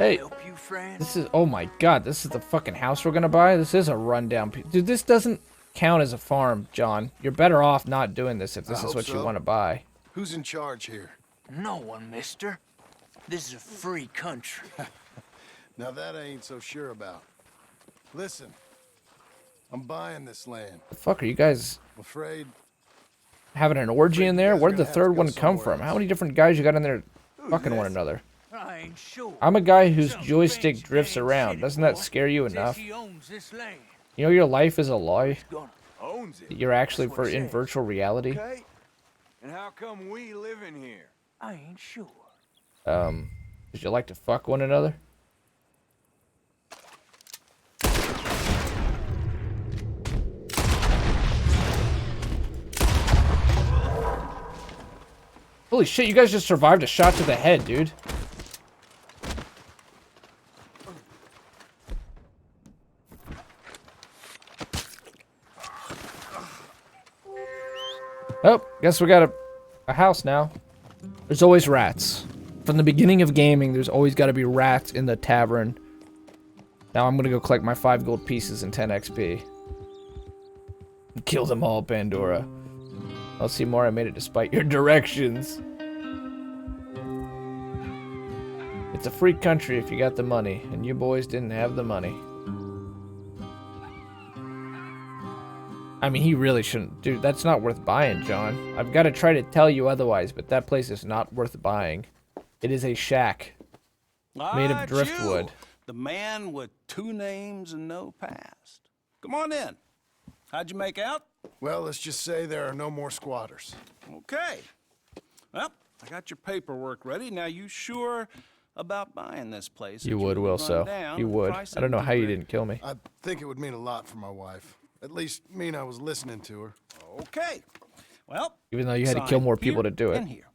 Hey, help you, friend? this is, oh my god, this is the fucking house we're gonna buy? This is a rundown. Dude, this doesn't count as a farm, John. You're better off not doing this if this is what you want to buy. Who's in charge here? No one, mister. This is a free country. Now that I ain't so sure about. Listen, I'm buying this land. The fuck are you guys I'm afraid. having an orgy in there? Where'd the third one come from? How many different guys you got in there fucking one another? I ain't sure. I'm a guy whose joystick drifts around. Doesn't that scare you enough? He owns this land. You know your life is a lie? Owns it. You're actually in virtual reality? Okay. And how come we live in here? I ain't sure. Did you like to fuck one another? Holy shit, you guys just survived a shot to the head, dude. Oh, guess we got a house now. There's always rats. From the beginning of gaming, there's always got to be rats in the tavern. Now I'm gonna go collect my 5 gold pieces and 10 XP. Kill them all, Pandora. I'll see more. I made it despite your directions. It's a free country if you got the money, and you boys didn't have the money. I mean, he really shouldn't. Dude, that's not worth buying, John. I've got to try to tell you otherwise, but that place is not worth buying. It is a shack made of driftwood. The man with 2 names and no past. Come on in. How'd you make out? Well, let's just say there are no more squatters. Okay. Well, I got your paperwork ready. Now, you sure about buying this place? You would, Will, so. You would. I don't know how you didn't kill me. I think it would mean a lot for my wife. At least mean I was listening to her. Okay. Well, Even though you had to kill more people to do it. in here.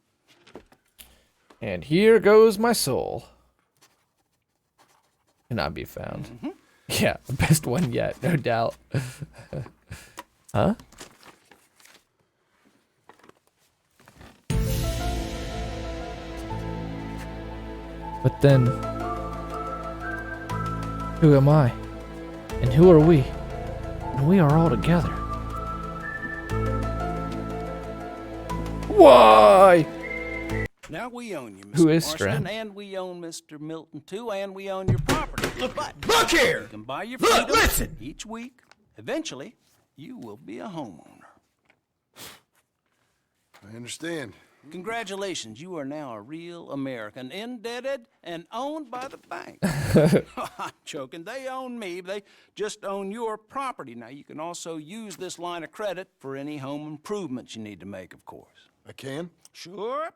And here goes my soul. Cannot be found. Yeah, the best one yet, no doubt. Huh? But then, who am I? And who are we? And we are all together. Why? Now we own you, Mr. Who is Marston, Strand? and we own Mr. Milton too, and we own your property. Look here! You can buy your Look, freedom listen! each week. Eventually, you will be a homeowner. I understand. Congratulations, you are now a real American, indebted and owned by the bank. I'm joking. They own me. They just own your property. Now, you can also use this line of credit for any home improvements you need to make, of course. I can? Sure.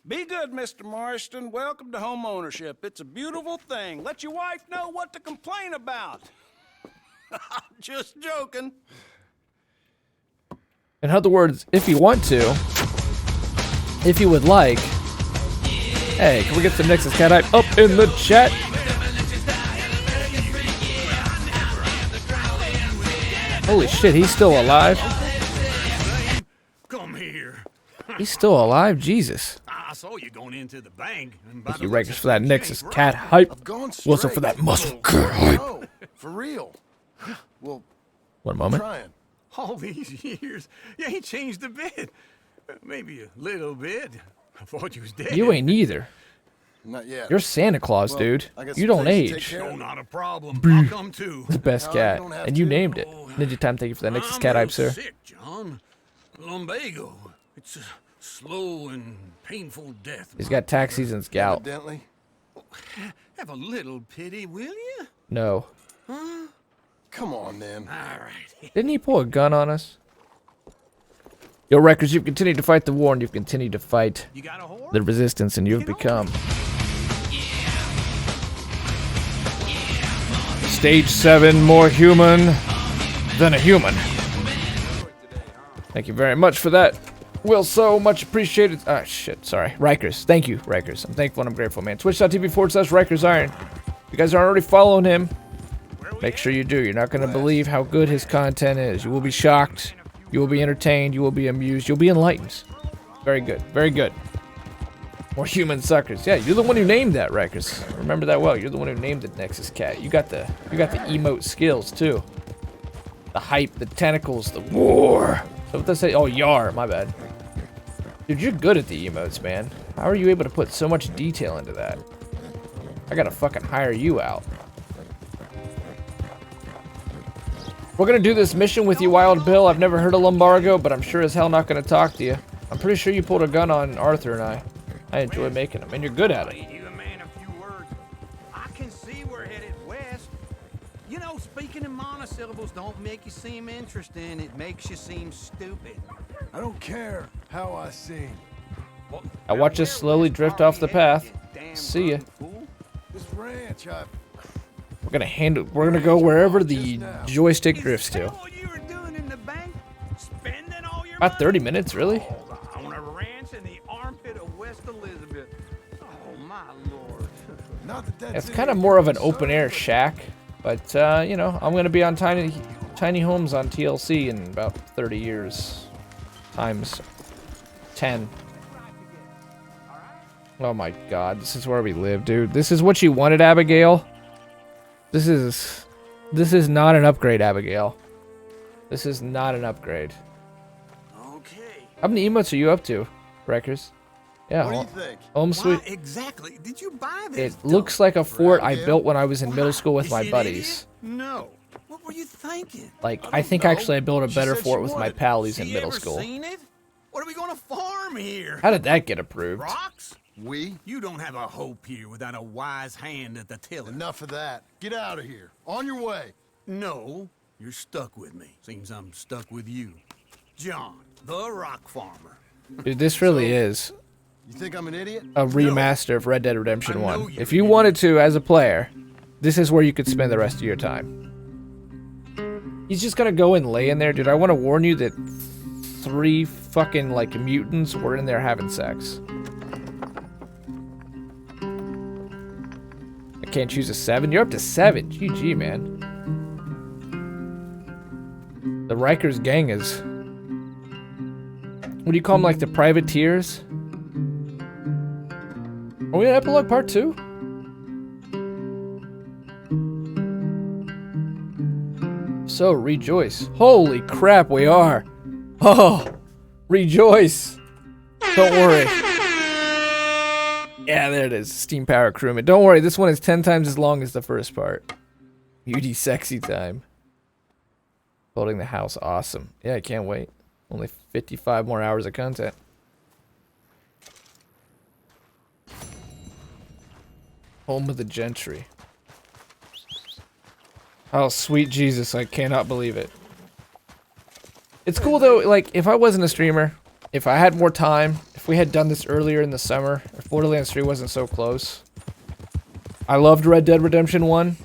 Be good, Mr. Marston. Welcome to home ownership. It's a beautiful thing. Let your wife know what to complain about. Just joking. In other words, if you want to, if you would like, hey, can we get some Nexus Cat Hype up in the chat? Holy shit, he's still alive. Come here. He's still alive, Jesus. I saw you going into the bank. Thank you, Records, for that Nexus Cat Hype. I've gone straight. Wilson for that muscle cat hype. No, for real. Well, One moment. trying. All these years, you ain't changed a bit. Maybe a little bit. I thought you was dead. You ain't either. Not yet. You're Santa Claus, Well, dude. I got You some don't things to take age. care No, of. not a problem. I'll come too. The best No, cat. you don't have And you to. named it. Ninja Time, thank you for that Nexus I'm Cat a Hype, little sir. sick, John. Lumbago. It's a slow and painful death. He's got tax season's gout. Evidently. Have a little pity, will you? No. Come on, then. All right. Didn't he pull a gun on us? Yo, Records, you've continued to fight the war, and you've continued to fight You got a horse? the resistance, and you've become Stage 7, more human than a human. Thank you very much for that. Will, so much appreciated. Ah, shit, sorry. Rikers, thank you, Rikers. I'm thankful and I'm grateful, man. Twitch.tv/Rikers Iron. If you guys aren't already following him, make sure you do. You're not going to believe how good his content is. You will be shocked. You will be entertained. You will be amused. You'll be enlightened. Very good. Very good. More human suckers. Yeah, you're the one who named that, Rikers. Remember that well. You're the one who named it Nexus Cat. You got the emote skills too. The hype, the tentacles, the war. So what they say? Oh, yar. My bad. Dude, you're good at the emotes, man. How are you able to put so much detail into that? I gotta fucking hire you out. We're gonna do this mission with you, Wild Bill. I've never heard of Lumbargo, but I'm sure as hell not gonna talk to you. I'm pretty sure you pulled a gun on Arthur and I. I enjoy making them, and you're good at it. You a man of few words. I can see we're headed west. You know, speaking in monosyllables don't make you seem interesting. It makes you seem stupid. I don't care how I sing. Well, I watch us slowly drift off the path. See ya. This ranch, We're gonna go wherever the joystick drifts Is that to. what you were doing in the bank? Spending all your About money? 30 minutes, really? On a ranch in the armpit of West Elizabeth. Oh my lord. not that that's It's kind of more of an open air shack, but you know, I'm gonna be on tiny homes on TLC in about 30 years, times 10. Oh my God, this is where we live, dude. This is what you wanted, Abigail. This is not an upgrade, Abigail. This is not an upgrade. Okay. How many emotes are you up to, Wreckers? Yeah, What do you think? home sweet. Why exactly did you buy this? It looks like a fort I Abigail? built when I was in middle school with Is my she an buddies. idiot? No. What were you thinking? Like, I I don't think know. actually I built a She better said fort she with my wanted- pals in She middle ever school. seen it? What are we gonna farm here? How did that get approved? Rocks? We? You don't have a hope here without a wise hand at the tiller. Enough of that. Get out of here. On your way. No, you're stuck with me. Seems I'm stuck with you. John, the rock farmer. Dude, this really is You think I'm an idiot? a remaster of Red Dead Redemption I know 1. you're If you an wanted to, as a player, this is where you could spend the rest of your time. He's just gonna go and lay in there. Dude, I want to warn you that 3 fucking, like, mutants were in there having sex. I can't choose a 7. You're up to 7. GG, man. The Rikers gang is... What do you call them, like the privateers? Are we in Epilogue Part 2? So, rejoice. Holy crap, we are. Oh, rejoice. Don't worry. Yeah, there it is. Steam Power Crewman. Don't worry, this one is 10 times as long as the first part. Beauty sexy time. Building the house, awesome. Yeah, I can't wait. Only 55 more hours of content. Home of the Gentry. Oh, sweet Jesus, I cannot believe it. It's cool though, like, if I wasn't a streamer, if I had more time, if we had done this earlier in the summer, if Borderlands 3 wasn't so close. I loved Red Dead Redemption 1.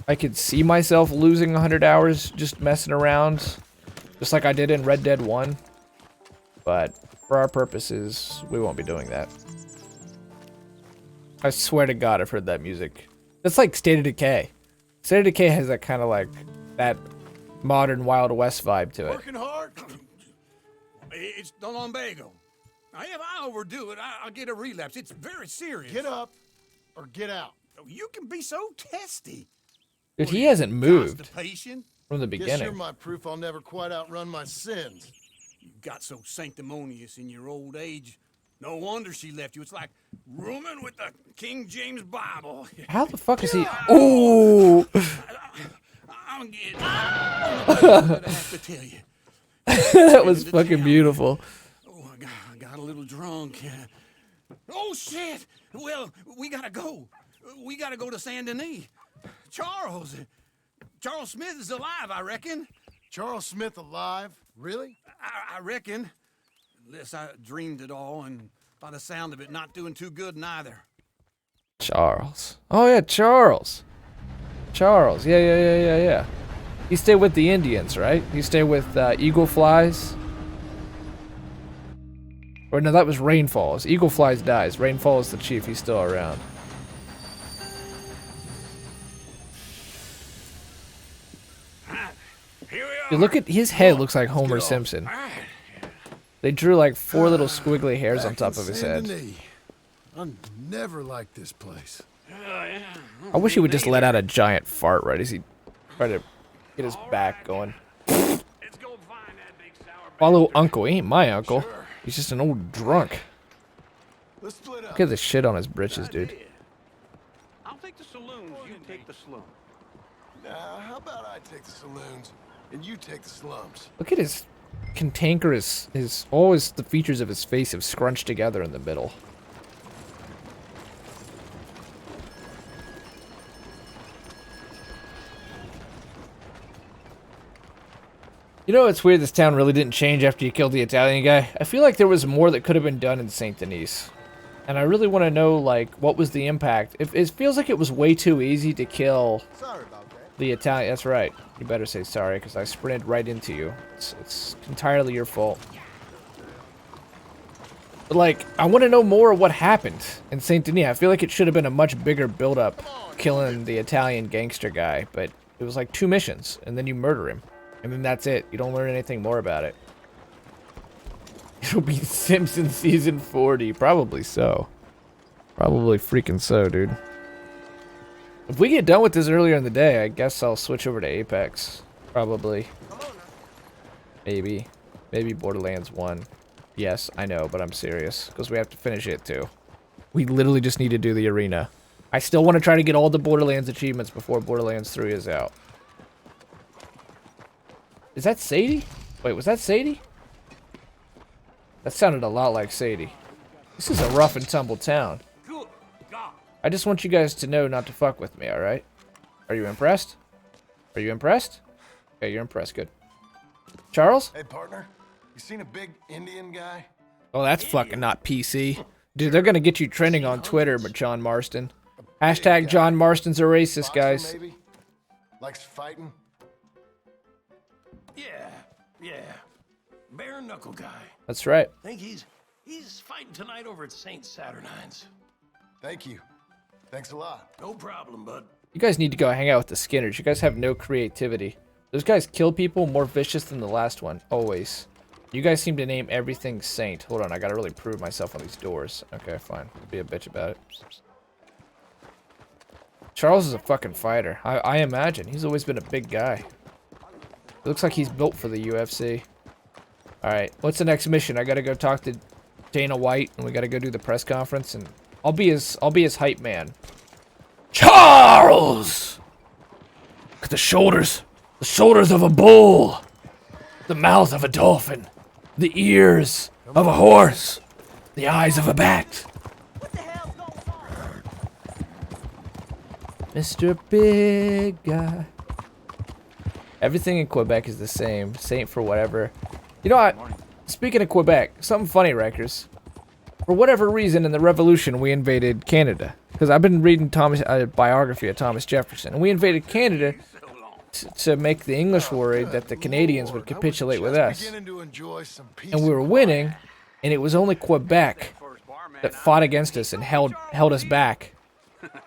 I could see myself losing 100 hours just messing around, just like I did in Red Dead 1. But for our purposes, we won't be doing that. I swear to God, I've heard that music. It's like State of Decay. State of Decay has that kind of like, that modern Wild West vibe to it. Working hard? It's the lumbago. Now, if I overdo it, I'll get a relapse. It's very serious. Get up or get out. You can be so testy. Dude, he hasn't moved Constipation? from the Guess you're beginning. my proof I'll never quite outrun my sins. You got so sanctimonious in your old age. No wonder she left you. It's like rooming with the King James Bible. How the fuck is he? Ooh! I'm getting. I have to tell you. That was fucking beautiful. Oh, I got a little drunk. Oh shit! Well, we gotta go. We gotta go to Saint Denis. Charles Smith is alive, I reckon. Charles Smith alive? Really? I reckon. Unless I dreamed it all, and by the sound of it, not doing too good neither. Charles. Oh yeah, Charles. Charles. Yeah. He stayed with the Indians, right? He stayed with Eagle Flies. Or no, that was Rainfalls. Eagle Flies dies. Rainfall is the chief. He's still around. Here we are. Dude, look at his head. Looks like Homer off. Simpson. They drew like 4 little squiggly hairs on top of his Saint head. Denis. I never liked this place. I wish he would just let out a giant fart right as he tried to get his back going. Let's go find that big sour Follow uncle. He ain't my uncle. He's just an old drunk. Let's split up. Look at the shit on his britches, dude. I'll take the saloons, you take the slum. How about I take the saloons and you take the slums? Look at his cantankerous, always the features of his face have scrunched together in the middle. You know, it's weird this town really didn't change after you killed the Italian guy. I feel like there was more that could have been done in St. Denis. And I really want to know, like, what was the impact? It feels like it was way too easy to kill the Italian. That's right. You better say sorry, because I sprinted right into you. It's entirely your fault. But, like, I want to know more of what happened in St. Denis. I feel like it should have been a much bigger build-up killing the Italian gangster guy. But it was like 2 missions, and then you murder him. And then that's it. You don't learn anything more about it. It'll be Simpsons season 40. Probably so. Probably freaking so, dude. If we get done with this earlier in the day, I guess I'll switch over to Apex. Probably. Maybe. Maybe Borderlands 1. Yes, I know, but I'm serious. Because we have to finish it, too. We literally just need to do the arena. I still want to try to get all the Borderlands achievements before Borderlands 3 is out. Is that Sadie? Wait, was that Sadie? That sounded a lot like Sadie. This is a rough and tumble town. I just want you guys to know not to fuck with me, alright? Are you impressed? Are you impressed? Okay, you're impressed. Good. Charles? Hey, partner, you seen a big Indian guy? Oh, that's fucking not PC. Dude, they're gonna get you trending on Twitter, but John Marston. Hashtag John Marston's a racist, guys. Maybe? Likes fighting? Yeah. Bare knuckle guy. That's right. Think he's fighting tonight over at St. Saturnine's. Thank you. Thanks a lot. No problem, bud. You guys need to go hang out with the Skinners. You guys have no creativity. Those guys kill people more vicious than the last one. Always. You guys seem to name everything Saint. Hold on, I gotta really prove myself on these doors. Okay, fine. I'll be a bitch about it. Charles is a fucking fighter. I imagine. He's always been a big guy. It looks like he's built for the UFC. Alright, what's the next mission? I gotta go talk to Dana White, and we gotta go do the press conference, and I'll be his hype man. Charles! Look at the shoulders. The shoulders of a bull. The mouth of a dolphin. The ears of a horse. The eyes of a bat. What the hell's going on? Mr. Big Guy. Everything in Quebec is the same. Saint for whatever. You know what? Speaking of Quebec, something funny, Rikers. For whatever reason, in the Revolution, we invaded Canada. Because I've been reading a biography of Thomas Jefferson. And we invaded Canada to make the English worried that the Canadians would capitulate with us. And we were winning, and it was only Quebec that fought against us and held us back.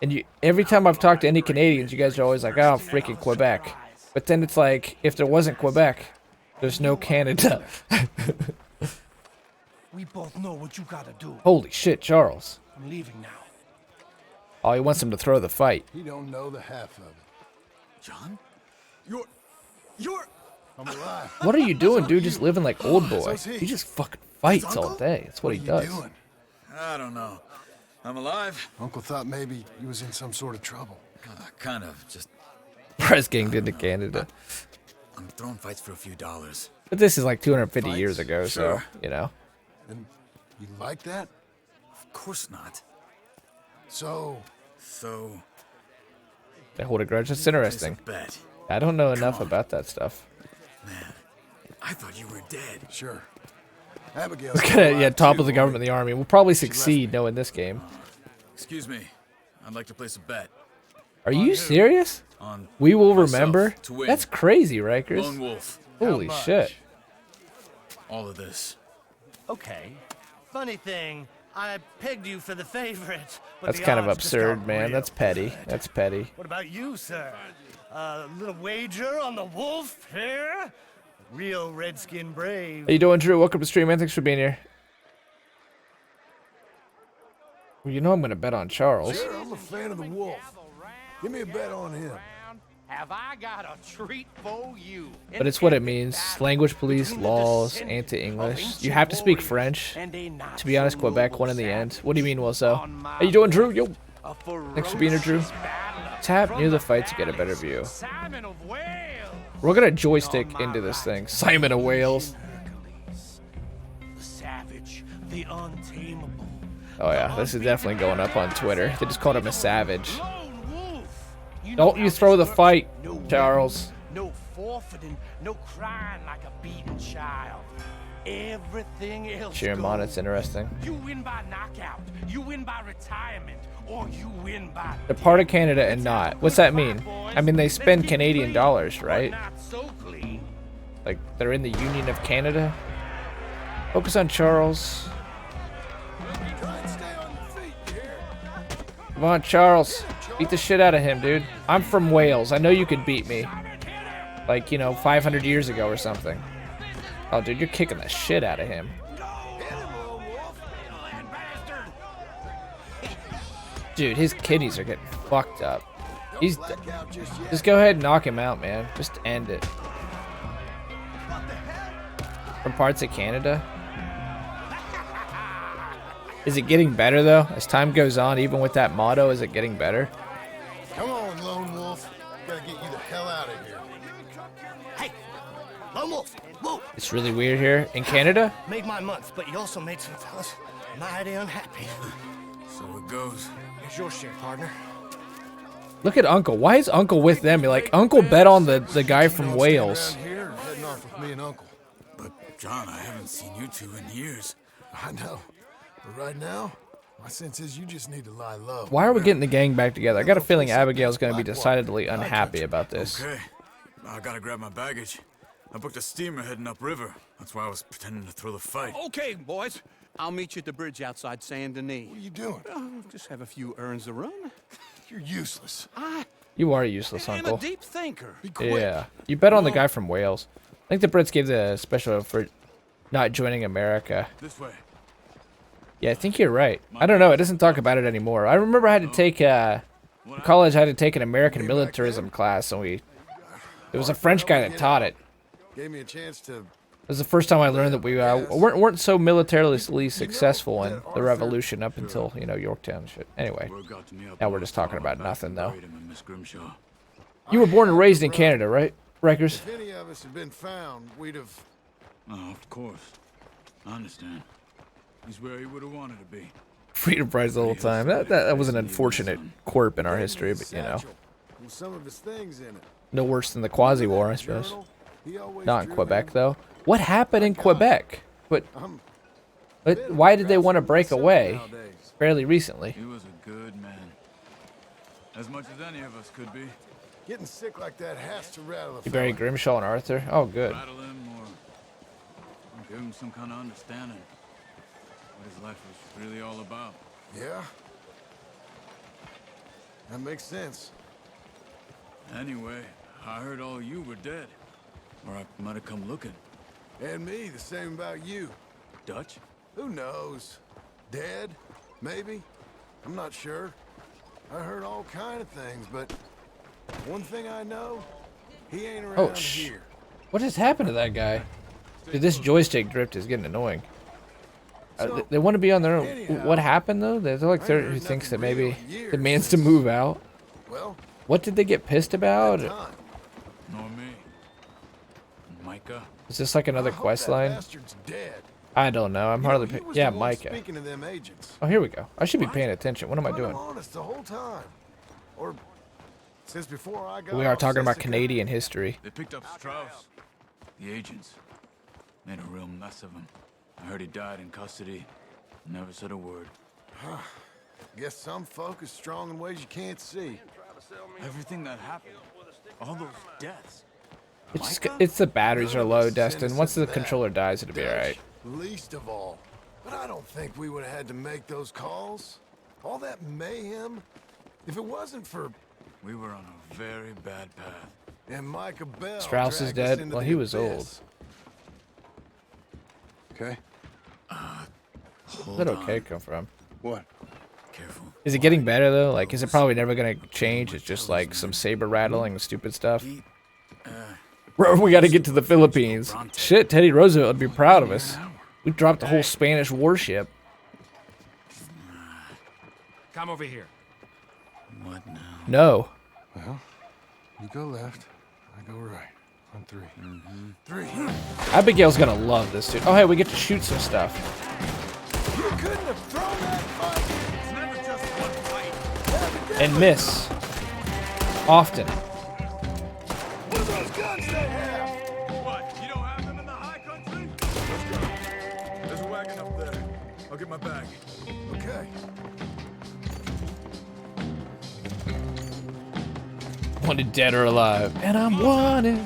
And every time I've talked to any Canadians, you guys are always like, oh, freaking Quebec. But then it's like, if there wasn't Quebec, there's no Canada. We both know what you gotta do. Holy shit, Charles. I'm leaving now. Oh, he wants him to throw the fight. He don't know the half of it. John? You're... I'm alive. What are you doing, dude? Just living like old boy. So's he. He just fucking fights all day. That's what he You does. doing? I don't know. I'm alive. Uncle thought maybe he was in some sort of trouble. Kind of. Just Press ganged into Canada. I'm throwing fights for a few dollars. But this is like 250 years ago, so, Sure. you know. And you like that? Of course not. So, So They hold a grudge. That's place a interesting. bet. I don't know enough on. about that stuff. Man, I thought you were dead. sure. Abigail. Look at it, yeah, top of the government, the army. We'll probably succeed knowing this game. Excuse me. I'd like to place a bet Are you serious? on We will myself remember? to win. That's crazy, Lone Rikers. Wolf. Holy shit. All of this. Okay. Funny thing, I pegged you for the favorite. But That's the kind of odds just absurd, got man. real That's petty. good. That's petty. What about you, sir? A little wager on the wolf here? Real redskin brave. How you doing, Drew? Welcome to stream, man. Thanks for being here. Well, you know I'm gonna bet on Charles. Sure, I'm a fan of the wolf. Give me a bet on him. Have I got a treat for you? But it's what it means. Language police, laws, anti-English. You have to speak French. To be honest, Quebec won in the end. What do you mean, Wilso? How you doing, Drew? Yo. Thanks for being here, Drew. Tap near the fight to get a better view. We're gonna joystick into this thing. Simon of Wales. The savage, the untamable. Oh yeah, this is definitely going up on Twitter. They just called him a savage. Don't you throw the fight, Charles. No forfeiting, no crying like a beaten child. Everything else Cheer him on, it's interesting. You win by knockout, you win by retirement, or you win by They're part of Canada and not. What's that mean? I mean, they spend Canadian dollars, right? not so clean. Like, they're in the Union of Canada? Focus on Charles. Try and stay on your feet, you hear? Come on, Charles. Beat the shit out of him, dude. I'm from Wales. I know you could beat me. Like, you know, 500 years ago or something. Oh, dude, you're kicking the shit out of him. Dude, his kidneys are getting fucked up. He's... Just go ahead and knock him out, man. Just end it. From parts of Canada? Is it getting better, though? As time goes on, even with that motto, is it getting better? Come on, Lone Wolf. Gotta get you the hell out of here. Hey, Lone Wolf, whoa. It's really weird here. In Canada? Made my month, but you also made some fellas mighty unhappy. So it goes. Here's your share, partner. Look at Uncle. Why is Uncle with them? You're like, Uncle bet on the guy from Wales. Around here, heading off with me and Uncle. But, John, I haven't seen you two in years. I know. But right now, my sense is you just need to lie low. Why are we getting the gang back together? I got a feeling Abigail's going to be decidedly unhappy about this. Okay. I gotta grab my baggage. I booked a steamer heading upriver. That's why I was pretending to throw the fight. Okay, boys. I'll meet you at the bridge outside Saint Denis. What are you doing? Oh, just have a few errands to run. You're useless. You are useless, I'm a Uncle. deep thinker. Be quick. Yeah. You bet on the guy from Wales. I think the Brits gave the special for not joining America. This way. Yeah, I think you're right. I don't know. It doesn't talk about it anymore. I remember I had to take, in college, I had to take an American militarism class, and there was a French guy that taught it. Gave me a chance to. It was the first time I learned that we weren't so militarily successful in the revolution up until, you know, Yorktown and shit. Anyway, now we're just talking about nothing, though. You were born and raised in Canada, right, Rikers? If any of us had been found, we'd have. Oh, of course. I understand. He's where he would have wanted to be. Freedom Prize the whole time. That was an unfortunate quirk in our history, but, you know, With some of his things in it. no worse than the Quasi-War, I suppose. Journal, he always Not in drew Quebec, in- though. What happened in Quebec? But why did they want to break away Nowadays. fairly recently? He was a good man. As much as any of us could be. Getting sick like that has to rattle a You buried fella. Grimshaw and Arthur? Oh, good. Rattle him or give him some kind of understanding. What his life was really all about. Yeah. That makes sense. Anyway, I heard all you were dead. Or I might have come looking. And me, the same about you. Dutch? Who knows? Dead? Maybe? I'm not sure. I heard all kind of things, but one thing I know, he ain't around Oh, shh. here. What has happened to that guy? Dude, this joystick drift is getting annoying. They want to be on their own. What happened, though? They're like third who thinks that maybe demands to move out. Well, What did they get pissed about? time. Nor me. Micah? Is this like another I hope quest that line? bastard's dead. I don't know. I'm You know, hardly. he was Yeah, the one Micah. Speaking of them agents. Oh, here we go. I should be paying attention. What am I But doing? I'm honest the whole time. Or since before I got We are off talking about Jessica. Canadian history. They picked up Strauss. The agents. Made a real mess of him. I heard he died in custody. Never said a word. Guess some folk is strong in ways you can't see. Everything that happened. All those deaths. It's the batteries are low, None of us Destin. innocent Once the of that. controller dies, it'll be Dutch, alright. Least of all. But I don't think we would have had to make those calls. All that mayhem. If it wasn't for We were on a very bad path. and Micah Bell. Strauss is dragged us dead? into Well, the he was abyss. Okay. Where'd okay come from? What? Careful. Is it getting better though? Like, is it probably never gonna change? It's just like some saber rattling and stupid stuff. Bro, we gotta get to the Philippines. Shit, Teddy Roosevelt would be proud of us. We dropped the whole Spanish warship. Come over here. What now? No. Well, you go left, I go right. On 3. 3. Abigail's gonna love this, dude. Oh, hey, we get to shoot some stuff. You couldn't have thrown that fight. It's never just one fight. And miss. Often. What are those guns they have? What? You don't have them in the high country? Let's go. There's a wagon up there. I'll get my bag. Okay. Wanted dead or alive. And I'm wanted.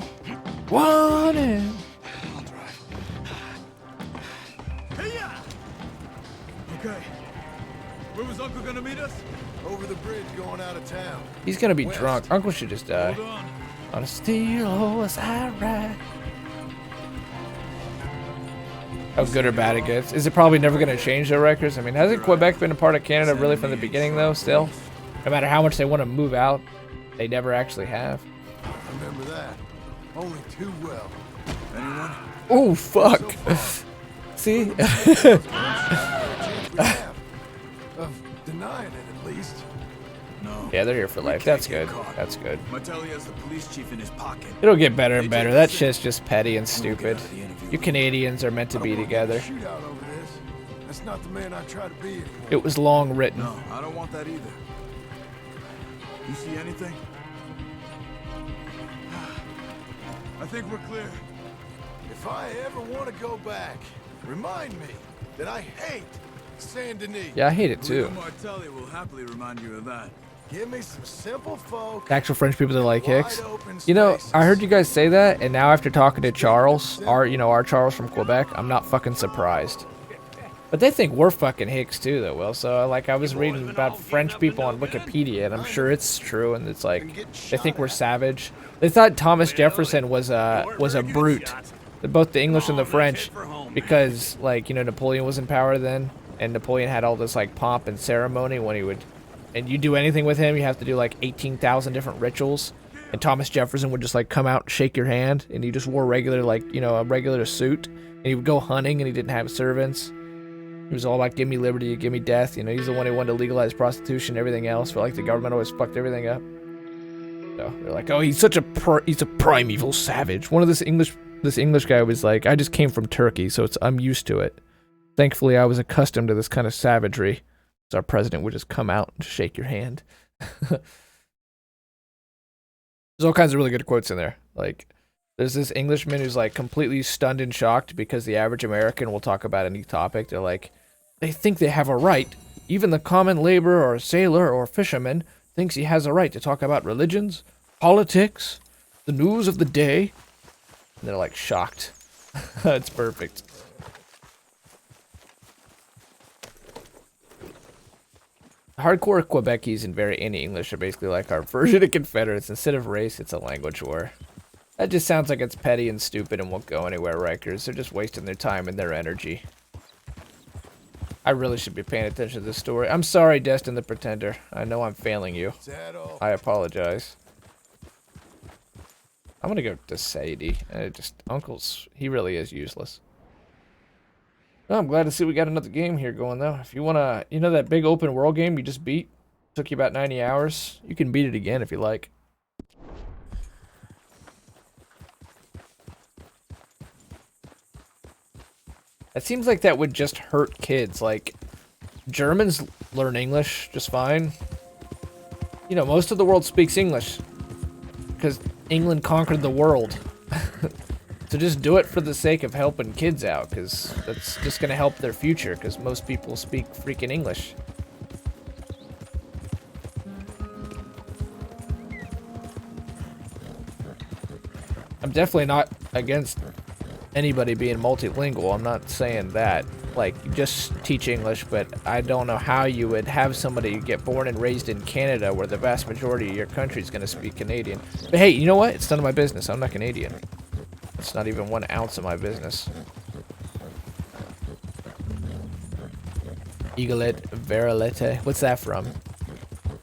Wanted. I'll drive. Hey-ya! Okay. Where was Uncle gonna meet us? Over the bridge going out of town. He's gonna be drunk. Uncle should just die. Hold on. On a steel horse I ride. How good or bad it gets. Is it probably never gonna change their records? I mean, hasn't Quebec been a part of Canada really from the beginning though, still? No matter how much they want to move out, they never actually have. Remember that. Only too well. Anyone? Oh, fuck. See? We have of denying it at least. No. Yeah, they're here for life. That's good. That's good. Mattelli has the police chief in his pocket. It'll get better and better. That shit's just petty and stupid. You Canadians are meant to be together. Shootout over this. That's not the man I try to be anymore. It was long written. No, I don't want that either. You see anything? I think we're clear. If I ever want to go back, remind me that I hate Saint Denis. Yeah, I hate it Leo too. Martelli will happily remind you of that. Give me some simple folk. Actual French people that like wide Hicks. open You know, spaces. I heard you guys say that, and now after talking to Charles, our Charles from Quebec, I'm not fucking surprised. But they think we're fucking Hicks too, though, Will. So, like, I was reading about French people on Wikipedia, and I'm sure it's true, and it's like, they think we're savage. They thought Thomas Jefferson was a brute. Both the English and the French, because, like, you know, Napoleon was in power then, and Napoleon had all this, like, pomp and ceremony when he would... And you do anything with him, you have to do, like, 18,000 different rituals. And Thomas Jefferson would just, like, come out and shake your hand, and he just wore regular, like, you know, a regular suit. And he would go hunting, and he didn't have servants. He was all about give me liberty, give me death. You know, he's the one who wanted to legalize prostitution and everything else. But, like, the government always fucked everything up. So, they're like, oh, he's such a he's a primeval savage. One of this English guy was like, I just came from Turkey, so I'm used to it. Thankfully, I was accustomed to this kind of savagery. So our president would just come out and shake your hand. There's all kinds of really good quotes in there. Like, there's this Englishman who's like completely stunned and shocked because the average American will talk about any topic. They're like, they think they have a right. Even the common laborer or sailor or fisherman thinks he has a right to talk about religions, politics, the news of the day. And they're like shocked. It's perfect. Hardcore Quebecese and very anti-English are basically like our version of Confederates. Instead of race, it's a language war. That just sounds like it's petty and stupid and won't go anywhere, Rikers. They're just wasting their time and their energy. I really should be paying attention to this story. I'm sorry, Destin the Pretender. I know I'm failing you. I apologize. I'm gonna go to Sadie. Uncle's, he really is useless. Oh, I'm glad to see we got another game here going, though. If you wanna, you know that big open world game you just beat? Took you about 90 hours? You can beat it again if you like. It seems like that would just hurt kids. Like, Germans learn English just fine. You know, most of the world speaks English. Because England conquered the world. So just do it for the sake of helping kids out, because that's just going to help their future, because most people speak freaking English. I'm definitely not against anybody being multilingual. I'm not saying that. Like, just teach English, but I don't know how you would have somebody get born and raised in Canada where the vast majority of your country is going to speak Canadian. But hey, you know what? It's none of my business. I'm not Canadian. It's not even 1 ounce of my business. Eaglet, verilete. What's that from?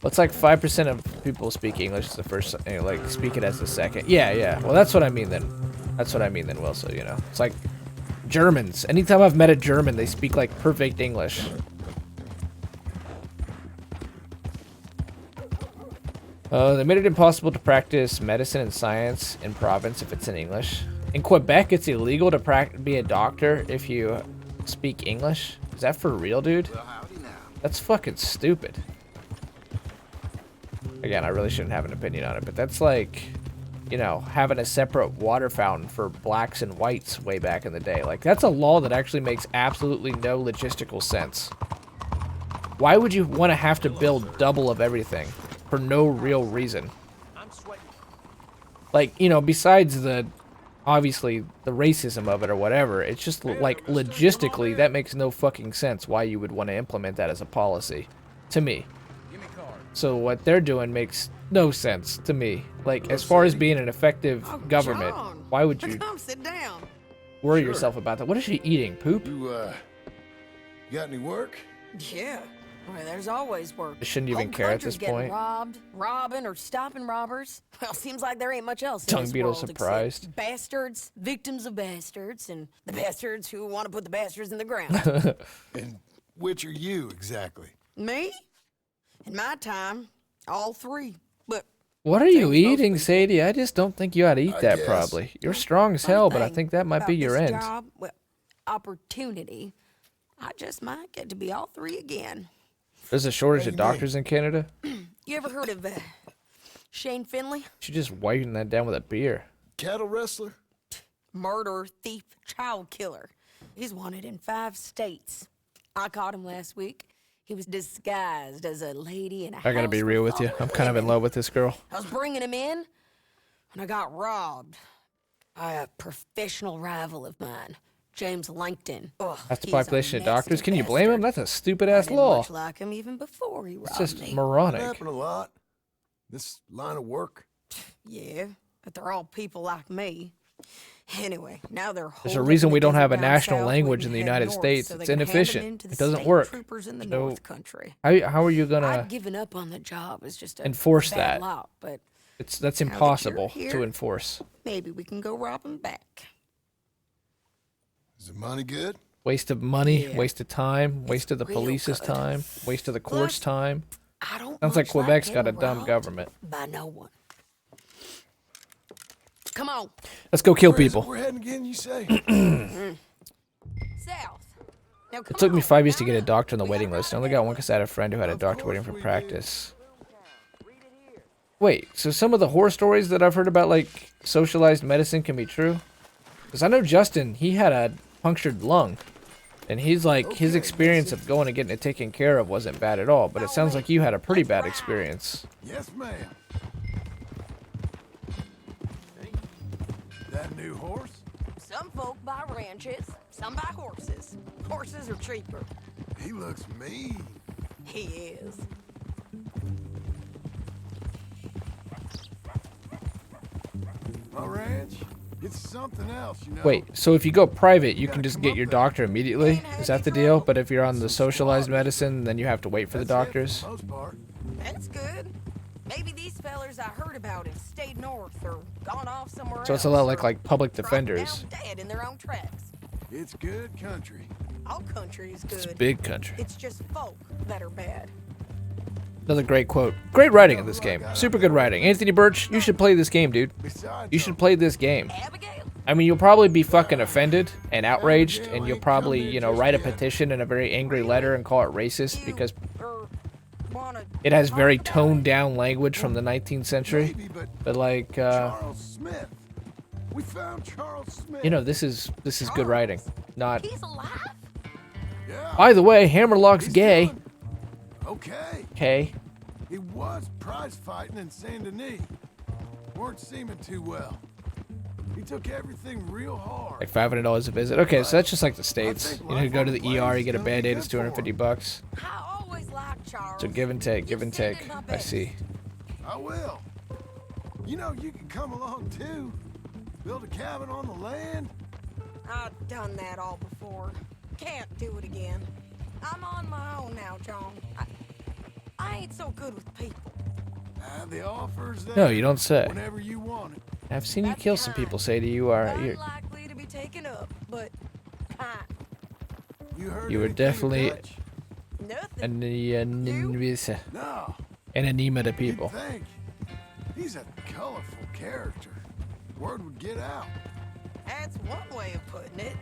What's like 5% of people speak English as the first, like speak it as the second. Yeah. Well, that's what I mean then. That's what I mean then, Will. So, you know, it's like Germans. Anytime I've met a German, they speak like perfect English. They made it impossible to practice medicine and science in province if it's in English. In Quebec, it's illegal to be a doctor if you speak English. Is that for real, dude? That's fucking stupid. Again, I really shouldn't have an opinion on it, but that's like, you know, having a separate water fountain for blacks and whites way back in the day. Like, that's a law that actually makes absolutely no logistical sense. Why would you want to have to build double of everything for no real reason? Like, you know, besides the, obviously, the racism of it or whatever, it's just, like, logistically, that makes no fucking sense why you would want to implement that as a policy. To me. So what they're doing makes no sense to me. Like, as far as being an effective government, why would you sit down. worry yourself about that? What is she eating? Poop? You got any work? Yeah. Well, there's always work. I shouldn't even Whole care at country's this point. getting robbed, robbing, or stopping robbers. Well, seems like there ain't much else in Tongue this beetle world except surprised. bastards, victims of bastards, and the bastards who want to put the bastards in the ground. And which are you exactly? Me? In my time, all three. But What are you eating, Sadie? I just don't think you ought to eat I that, guess. probably. You're strong as hell, but I think that might be your this end. Job, well, opportunity, I just might get to be all three again. There's a shortage of doctors in Canada. You ever heard of Shane Finley? She's just wiping that down with a beer. Cattle wrestler? Murderer, thief, child killer. He's wanted in 5 states. I caught him last week. He was disguised as a lady in a I gotta be real with you. I'm kind of in love with this girl. I was bringing him in, and I got robbed by a professional rival of mine, James Langton. Ugh, That's the he's a population of nasty doctors. Can you blame him? bastard. That's a stupid I ass didn't law. much like him even before he robbed It's just me. moronic. Happen a lot. This line of work. Yeah, but they're all people like me. Anyway, now they're There's a holding reason the we don't have a desert down national south, language waiting in the to head United north States. so they It's can hand 'em inefficient. in to the It doesn't state work. troopers in the No- North Country. How are you gonna I'd given up on the job as just a enforce bad that? lot, but That's that you're impossible here- to enforce. maybe we can go rob 'em back. Is the money good? Waste of money, Yeah. waste of time, waste of the real police's good. time, waste of the court's Plus, time. I don't Sounds like much Quebec's got a getting dumb robbed government. by no one. Come on, Let's go kill Where is it people. we're heading again, you say? south. Now, It took me 5 years to get a doctor on the waiting list. I only got one because I had a friend who had a doctor waiting for practice. Wait, so some of the horror stories that I've heard about, like, socialized medicine can be true? Because I know Justin, he had a punctured lung. And he's like, his experience of going and getting it taken care of wasn't bad at all. But it sounds like you had a pretty bad experience. Yes, ma'am. That new horse? Some folk buy ranches, some buy horses. Horses are cheaper. He looks mean. He is. My ranch? It's something else, you know. Wait, so if you go private, you can just get your doctor immediately? Is that the deal? But if you're on the socialized medicine, then you have to wait for the That's it doctors? for the most part. That's good. Maybe these fellers I heard about have stayed north or gone off somewhere else. So it's a lot or like public dropped defenders. down dead in their own tracks. It's good country. All country is good. It's big country. It's just folk that are bad. Another great quote. Great writing in this game. Super good writing. Anthony Birch, you should play this game, dude. Besides, You should play this game. Abigail? I mean, you'll probably be fucking offended and outraged, and you'll probably, you know, write a petition and a very angry letter and call it racist because Wanna it has very toned down language from the 19th century. maybe, but But like, Charles Smith. We found Charles Smith. you know, this is good writing. Not. He's alive? Yeah. By the way, Hammerlock's gay. Okay. Okay. He was prize fighting in Saint Denis. Weren't seeming too well. He took everything real hard. Like $500 a visit. Okay, so that's just like the States. You know, you go to the ER, you get a Band-Aid, it's $250. I always liked Charles. So give and take, give and You've seen take. it in my I bed. see. I will. You know, you can come along too. Build a cabin on the land. I've done that all before. Can't do it again. I'm on my own now, John. I ain't so good with people. The offer's there. No, you don't say. Whenever you want it. I've seen you That's kill some kind. people. Say to you are Unlikely to be taken up, but kind. You heard you were anything of definitely Dutch? Nothing. No. an enema to You'd people. think. He's a colorful character. Word would get out. That's one way of putting it.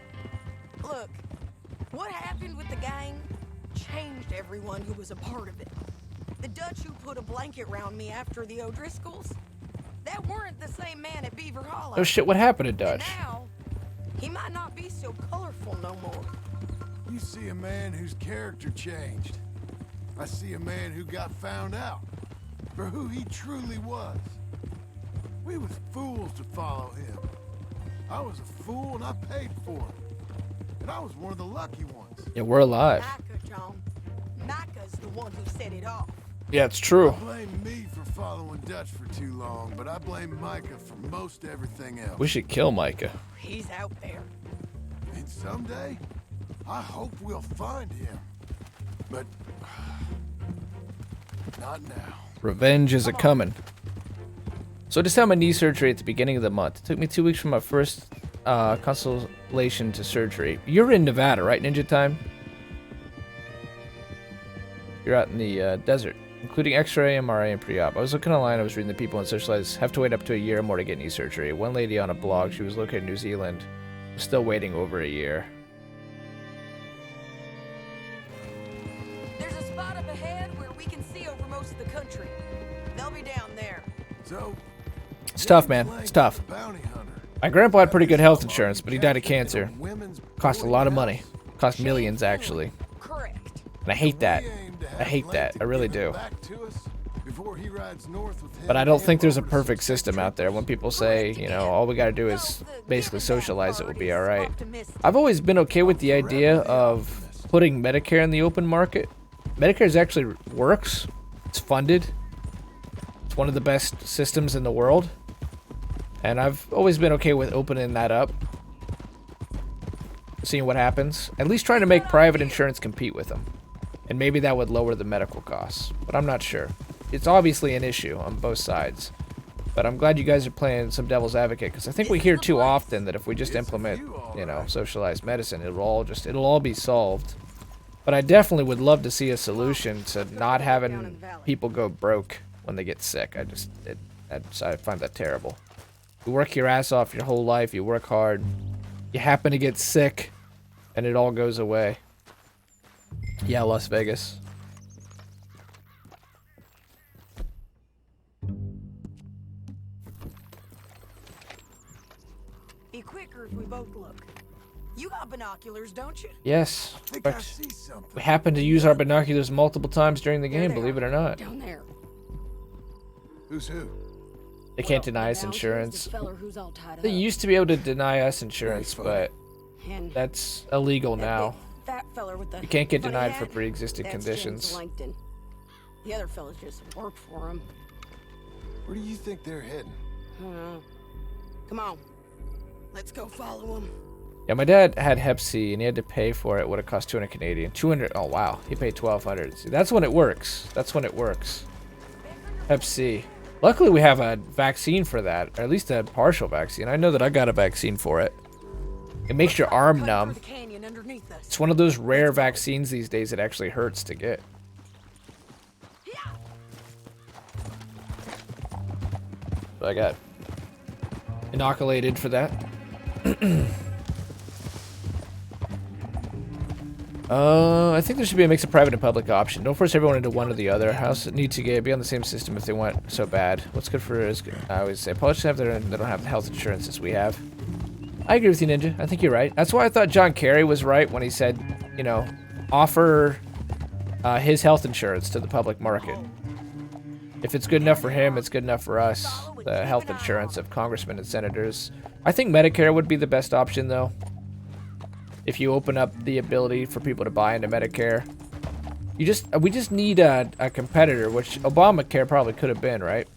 Look, what happened with the gang changed everyone who was a part of it. The Dutch who put a blanket around me after the O'Driscolls, that weren't the same man at Beaver Hollow. Oh shit, what happened to And Dutch? now, he might not be so colorful no more. You see a man whose character changed. I see a man who got found out for who he truly was. We was fools to follow him. I was a fool and I paid for it. And I was one of the lucky ones. Yeah, we're alive. Micah, John. Micah's the one who set it off. Yeah, it's true. Blame me for following Dutch for too long, but I blame Micah for most everything else. We should kill Micah. He's out there. And someday, I hope we'll find him. But not now. Revenge is a-coming. So I just had my knee surgery at the beginning of the month. It took me 2 weeks from my first consultation to surgery. You're in Nevada, right, Ninja Time? You're out in the desert, including X-ray, MRI, and pre-op. I was looking online. I was reading the people on social lives have to wait up to a year or more to get knee surgery. One lady on a blog, she was located in New Zealand, was still waiting over a year. There's a spot up ahead where we can see over most of the country. They'll be down there. So, It's tough, man. It's tough. bounty hunter. My grandpa had pretty good health insurance, but he died of cancer. Cost a lot of money. Cost millions, actually. Correct. And I hate that. I hate that. I really do. But I don't think there's a perfect system out there. When people say, you know, all we gotta do is basically socialize it, will be alright. I've always been okay with the idea of putting Medicare in the open market. Medicare actually works. It's funded. It's one of the best systems in the world. And I've always been okay with opening that up. Seeing what happens. At least trying to make private insurance compete with them. And maybe that would lower the medical costs. But I'm not sure. It's obviously an issue on both sides. But I'm glad you guys are playing some devil's advocate, because I think we hear too often that if we just implement, you know, socialized medicine, it'll all be solved. But I definitely would love to see a solution to not having people go broke when they get sick. I find that terrible. You work your ass off your whole life, you work hard, you happen to get sick, and it all goes away. Yeah, Las Vegas. Be quicker if we both look. You got binoculars, don't you? Yes. I think I see something. We happen to use our binoculars multiple times during the game, There they believe it are, or not. Down there. Who's who? They can't deny us insurance. They used to be able to deny us insurance, but And that's illegal that now. big fat feller with the You can't get funny denied for hat, pre-existing that's conditions. James Langton. The other fellas just worked for him. Where do you think they're heading? Come on. Let's go follow him. Yeah, my dad had Hep C, and he had to pay for it. Would have cost 200 Canadian. 200. Oh wow, he paid 1,200. See, that's when it works. That's when it works. Hep C. Luckily, we have a vaccine for that, or at least a partial vaccine. I know that I got a vaccine for it. It makes your arm Cut numb. through the canyon underneath us. It's one of those rare vaccines these days that actually hurts to get. So I got inoculated for that. I think there should be a mix of private and public option. Don't force everyone into one or the other. House need to be on the same system if they want so bad. What's good for is good. I always say politicians have their own, they don't have the health insurance as we have. I agree with you, Ninja. I think you're right. That's why I thought John Kerry was right when he said, you know, offer his health insurance to the public market. If it's good enough for him, it's good enough for us. The health insurance of congressmen and senators. I think Medicare would be the best option, though. If you open up the ability for people to buy into Medicare. We just need a competitor, which Obamacare probably could have been, right?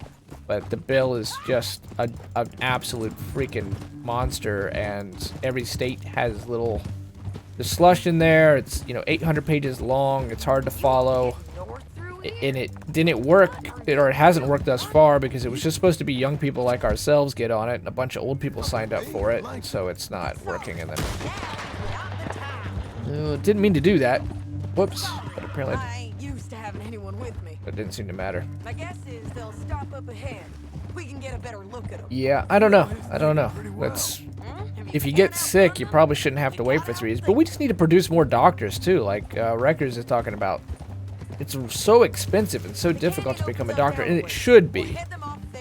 But the bill is just an absolute freaking monster, and every state has little There's slush in there. It's, you know, 800 pages long. It's hard to follow. And it didn't work, or it hasn't worked thus far, because it was just supposed to be young people like ourselves get on it, and a bunch of old people signed up for it, so it's not working. And then didn't mean to do that. Whoops. But apparently I ain't used to having anyone with me. it didn't seem to matter. My guess is they'll stop up ahead. We can get a better look at them. Yeah, I don't know. I don't know. That's, if you get sick, you probably shouldn't have to wait for 3 years. But we just need to produce more doctors too. Like Records is talking about. It's so expensive and so difficult to become a doctor, and it should be.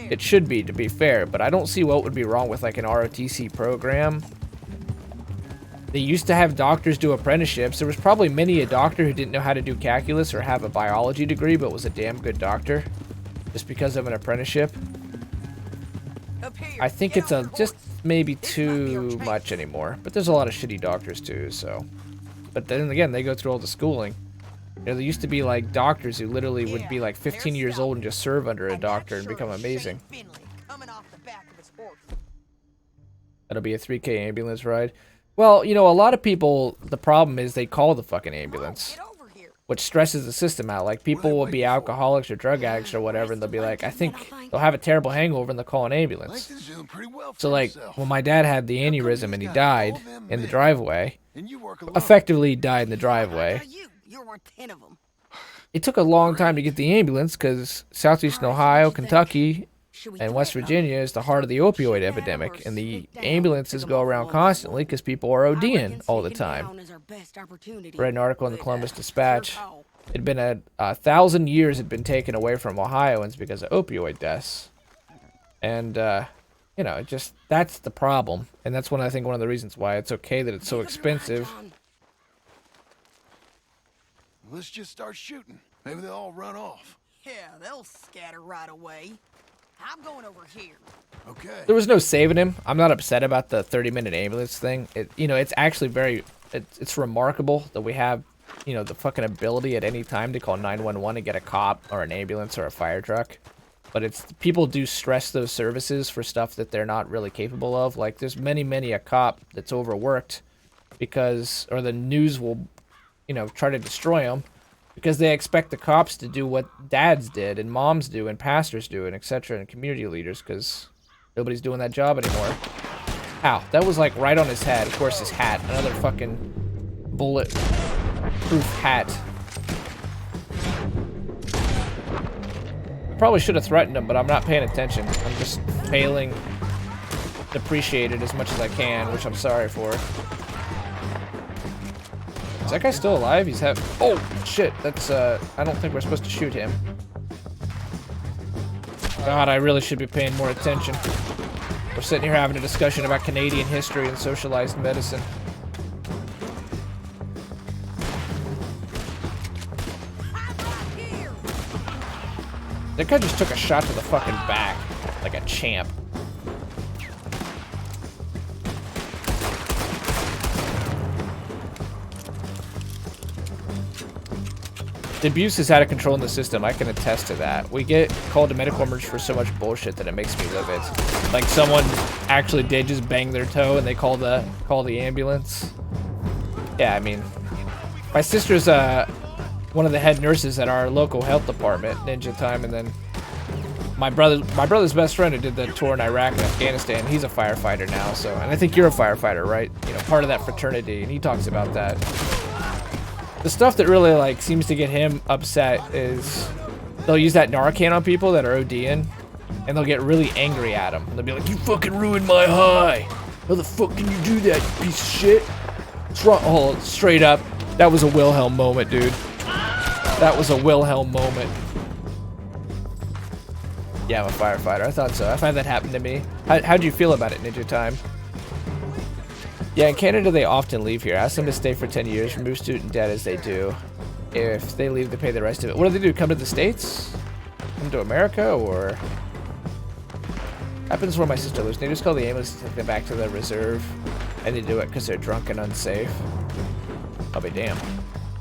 It should be, to be fair. But I don't see what would be wrong with like an ROTC program. They used to have doctors do apprenticeships. There was probably many a doctor who didn't know how to do calculus or have a biology degree, but was a damn good doctor, just because of an apprenticeship. I think it's just maybe too much anymore. But there's a lot of shitty doctors too, so. But then again, they go through all the schooling. You know, there used to be like doctors who literally would be like 15 years old and just serve under a doctor and become amazing. That'll be a 3K ambulance ride. Well, you know, a lot of people, the problem is they call the fucking ambulance, which stresses the system out. Like, people will be alcoholics or drug addicts or whatever, and they'll be like, I think they'll have a terrible hangover and they'll call an ambulance. So, like, when my dad had the aneurysm and he died in the driveway, effectively died in the driveway, it took a long time to get the ambulance because Southeastern Ohio, Kentucky, and West Virginia is the heart of the opioid epidemic, and the ambulances go around constantly because people are ODing all the time. Read an article in the Columbus Dispatch. It'd been 1,000 years had been taken away from Ohioans because of opioid deaths, and you know, that's the problem, and that's I think one of the reasons why it's okay that it's so expensive. Let's just start shooting. Maybe they'll all run off. Yeah, they'll scatter right away. I'm going over here. Okay. There was no saving him. I'm not upset about the 30-minute ambulance thing. You know, it's actually it's remarkable that we have, you know, the fucking ability at any time to call 911 and get a cop or an ambulance or a fire truck. But people do stress those services for stuff that they're not really capable of. Like, there's many a cop that's overworked because, or the news will, you know, try to destroy them because they expect the cops to do what dads did and moms do and pastors do and etc. and community leaders, because nobody's doing that job anymore. Ow, that was like right on his head. Of course, his hat. Another fucking bullet-proof hat. I probably should have threatened him, but I'm not paying attention. I'm just failing to appreciate it as much as I can, which I'm sorry for. Is that guy still alive? He's oh, shit. That's, I don't think we're supposed to shoot him. God, I really should be paying more attention. We're sitting here having a discussion about Canadian history and socialized medicine. That guy just took a shot to the fucking back, like a champ. The abuse is out of control in the system. I can attest to that. We get called to medical emergency for so much bullshit that it makes me livid. Like, someone actually did just bang their toe and they call the ambulance. Yeah, I mean, my sister's one of the head nurses at our local health department, Ninja Time, and then my brother's best friend who did the tour in Iraq and Afghanistan, he's a firefighter now. So, and I think you're a firefighter, right? You know, part of that fraternity, and he talks about that. The stuff that really, like, seems to get him upset is they'll use that Narcan on people that are ODing, and they'll get really angry at them. They'll be like, you fucking ruined my high. How the fuck can you do that, you piece of shit? What's wrong? Oh, straight up, that was a Wilhelm moment, dude. That was a Wilhelm moment. Yeah, I'm a firefighter. I thought so. I've had that happen to me. How'd you feel about it, Ninja Time? Yeah, in Canada, they often leave here. Ask them to stay for 10 years, remove student debt as they do. If they leave, they pay the rest of it. What do they do? Come to the States? Come to America? Or... Happens where my sister lives. They just call the ambulance to take them back to the reserve. And they do it because they're drunk and unsafe. I'll be damned.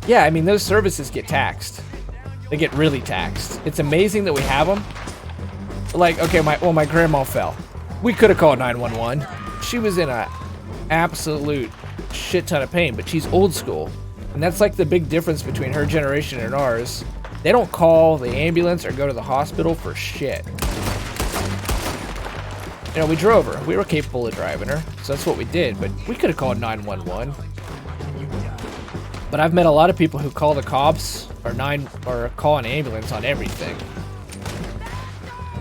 Yeah, I mean, those services get taxed. They get really taxed. It's amazing that we have them. Like, okay, my grandma fell. We could have called 911. She was in a absolute shit ton of pain, but she's old school. And that's like the big difference between her generation and ours. They don't call the ambulance or go to the hospital for shit. You know, we drove her. We were capable of driving her, so that's what we did, but we could have called 911. But I've met a lot of people who call the cops or call an ambulance on everything.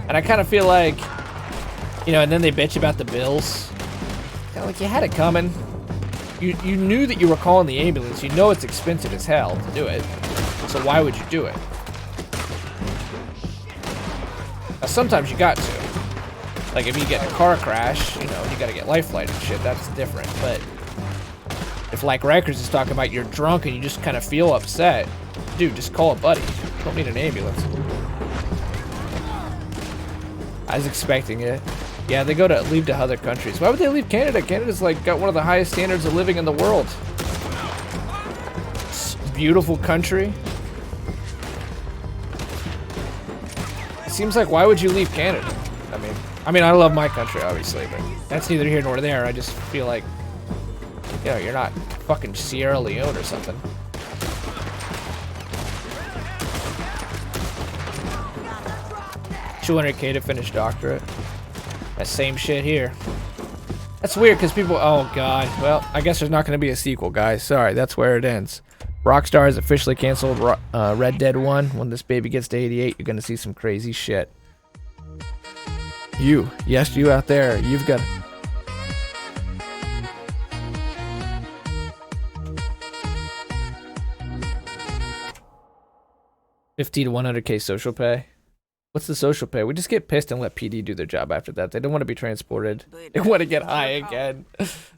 And I kind of feel like, you know, and then they bitch about the bills. Kinda like, you had it coming. You knew that you were calling the ambulance. You know it's expensive as hell to do it. So why would you do it? Now, sometimes you got to. Like, if you get in a car crash, you know, you gotta get lifeline and shit, that's different. But if, like, Rikers is talking about you're drunk and you just kind of feel upset, dude, just call a buddy. You don't need an ambulance. I was expecting it. Yeah, they leave to other countries. Why would they leave Canada? Canada's, like, got one of the highest standards of living in the world. It's a beautiful country. It seems like, why would you leave Canada? I mean, I love my country, obviously, but that's neither here nor there. I just feel like, you know, you're not fucking Sierra Leone or something. $200K to finish doctorate. That same shit here. That's weird because people, oh god. Well, I guess there's not going to be a sequel, guys. Sorry, that's where it ends. Rockstar has officially canceled Red Dead 1. When this baby gets to 88, you're going to see some crazy shit. You, yes, you out there, you've got... $50 to $100K social pay. What's the social pay? We just get pissed and let PD do their job after that. They don't want to be transported. They want to get high again.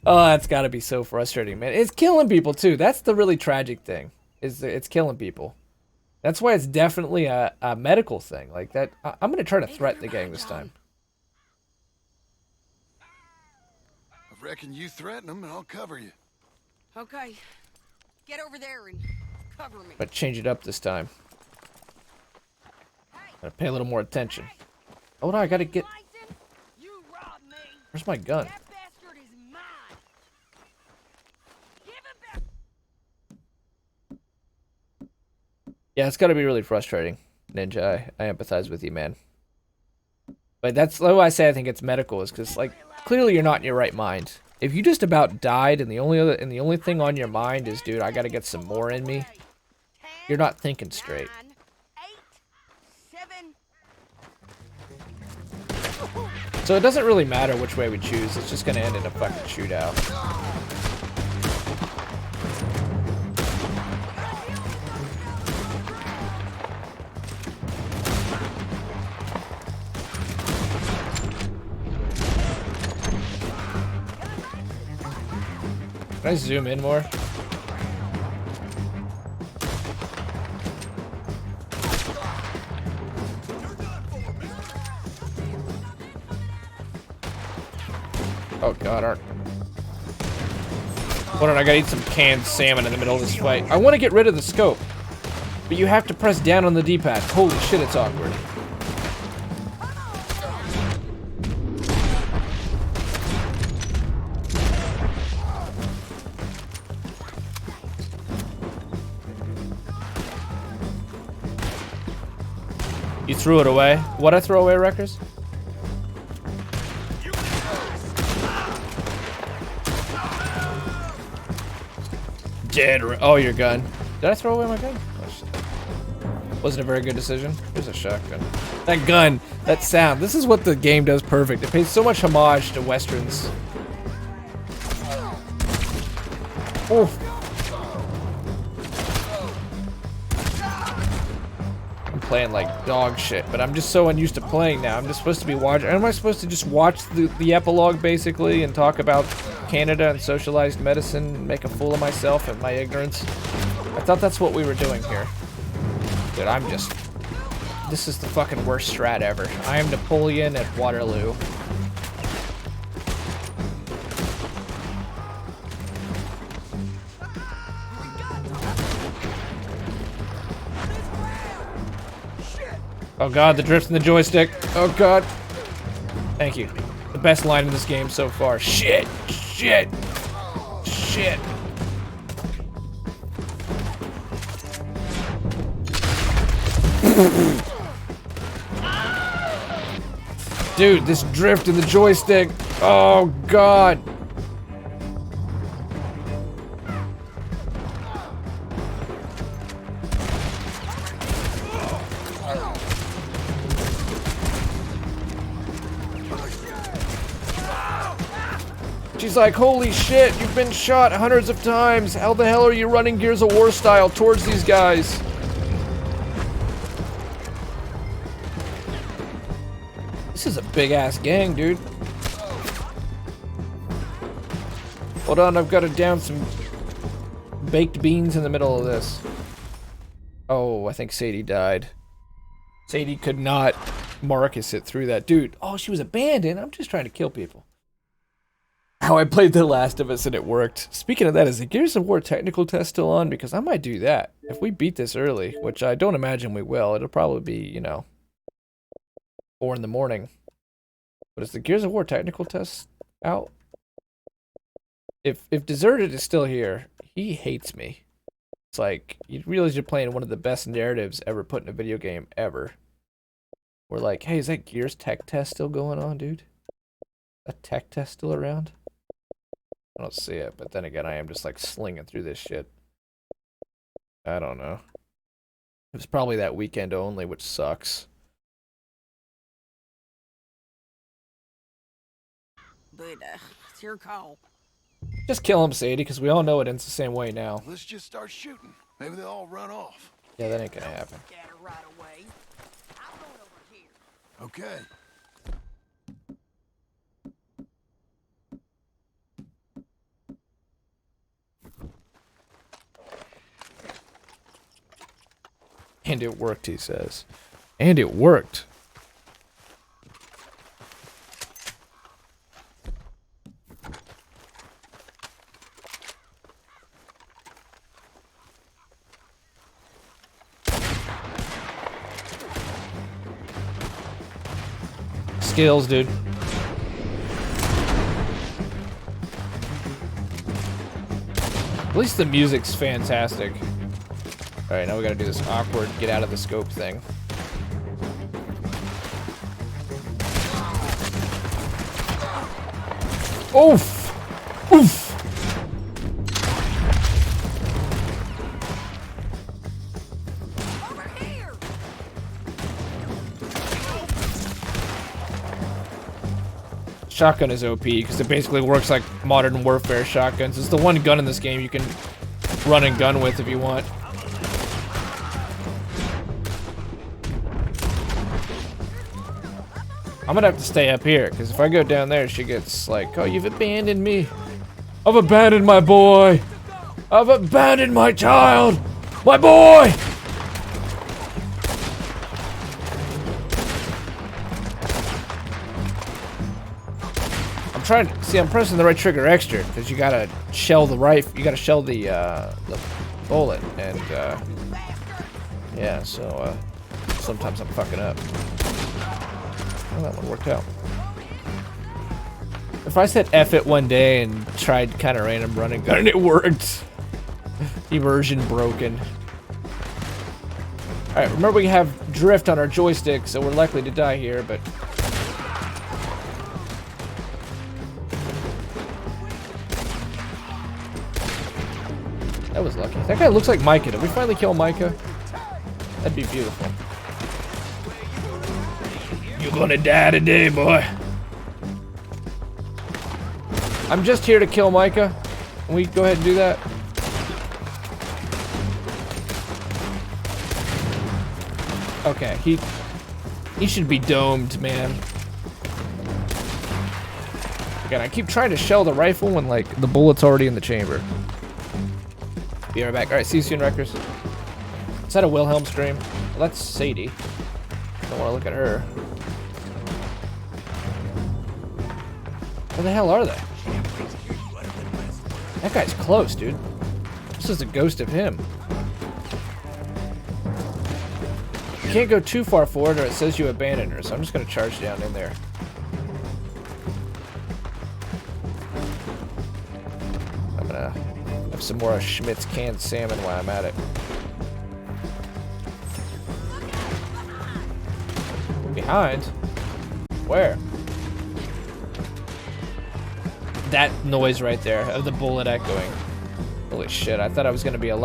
Oh, that's got to be so frustrating, man. It's killing people, too. That's the really tragic thing. It's killing people. That's why it's definitely a medical thing. Like that. I'm going to try to threaten the gang this time. I reckon you threaten them and I'll cover you. Okay. Get over there and cover me. But change it up this time. Gotta pay a little more attention. Oh no, I gotta get... Where's my gun? That bastard is mine. Give him back. Yeah, it's gotta be really frustrating, Ninja. I empathize with you, man. But that's why I say I think it's medical, is because, like, clearly you're not in your right mind. If you just about died and the only thing on your mind is, dude, I gotta get some more in me, you're not thinking straight. So it doesn't really matter which way we choose, it's just gonna end in a fucking shootout. Can I zoom in more? Oh god, hold on, I gotta eat some canned salmon in the middle of this fight. I want to get rid of the scope, but you have to press down on the D-pad. Holy shit, it's awkward. You threw it away? What'd I throw away, Wreckers? Oh, your gun. Did I throw away my gun? Oh, shit. Wasn't a very good decision. Here's a shotgun. That gun, that sound. This is what the game does perfect. It pays so much homage to westerns. Oh. I'm playing like dog shit, but I'm just so unused to playing now. I'm just supposed to be watching. Am I supposed to just watch the epilogue basically and talk about Canada and socialized medicine and make a fool of myself and my ignorance? I thought that's what we were doing here. Dude, this is the fucking worst strat ever. I am Napoleon at Waterloo. Oh god, the drift in the joystick. Oh god. Thank you. The best line in this game so far. Shit! Shit! Shit! shit. Dude, this drift in the joystick. Oh, God. She's like, holy shit, you've been shot hundreds of times. How the hell are you running Gears of War style towards these guys? This is a big ass gang, dude. Hold on, I've got to down some baked beans in the middle of this. Oh, I think Sadie died. Sadie could not Marcus it through that. Dude, oh, she was abandoned. I'm just trying to kill people. How I played The Last of Us and it worked. Speaking of that, is the Gears of War technical test still on? Because I might do that. If we beat this early, which I don't imagine we will, it'll probably be, you know, 4 in the morning. But is the Gears of War technical test out? If Deserted is still here, he hates me. It's like, you realize you're playing one of the best narratives ever put in a video game ever. We're like, hey, is that Gears tech test still going on, dude? A tech test still around? I don't see it, but then again, I am just like slinging through this shit. I don't know. It was probably that weekend only, which sucks. But, it's your call. Just kill him, Sadie, because we all know it ends the same way now. Let's just start shooting. Maybe they'll all run off. Yeah, that ain't gonna happen. Scatter right away. I'm going over here. Okay. And it worked, he says. And it worked. Skills, dude. At least the music's fantastic. Alright, now we gotta do this awkward get out of the scope thing. Oof! Oof! Over here! Shotgun is OP because it basically works like Modern Warfare shotguns. It's the one gun in this game you can run and gun with if you want. I'm gonna have to stay up here, because if I go down there, she gets like, oh, you've abandoned me. I've abandoned my boy. I've abandoned my child. My boy! I'm trying to, see, I'm pressing the right trigger extra, because you gotta shell the rifle, you gotta shell the bullet, and, yeah, so, sometimes I'm fucking up. Oh, that one worked out. If I said F it one day and tried kind of random running gun and it worked. Immersion broken. Alright, remember we have drift on our joystick, so we're likely to die here, but... That was lucky. That guy looks like Micah. Did we finally kill Micah? That'd be beautiful. You're gonna die today, boy. I'm just here to kill Micah. Can we go ahead and do that? Okay, he should be domed, man. Again, I keep trying to shell the rifle when, like, the bullet's already in the chamber. Be right back. Alright, see you soon, Wreckers. Is that a Wilhelm stream? Well, that's Sadie. Don't want to look at her. Where the hell are they? That guy's close, dude. This is a ghost of him. You can't go too far forward or it says you abandoned her, so I'm just gonna charge down in there. I'm gonna gonna have some more of Schmidt's canned salmon while I'm at it. Behind? Where? That noise right there of the bullet echoing. Holy shit, I thought I was gonna be alive.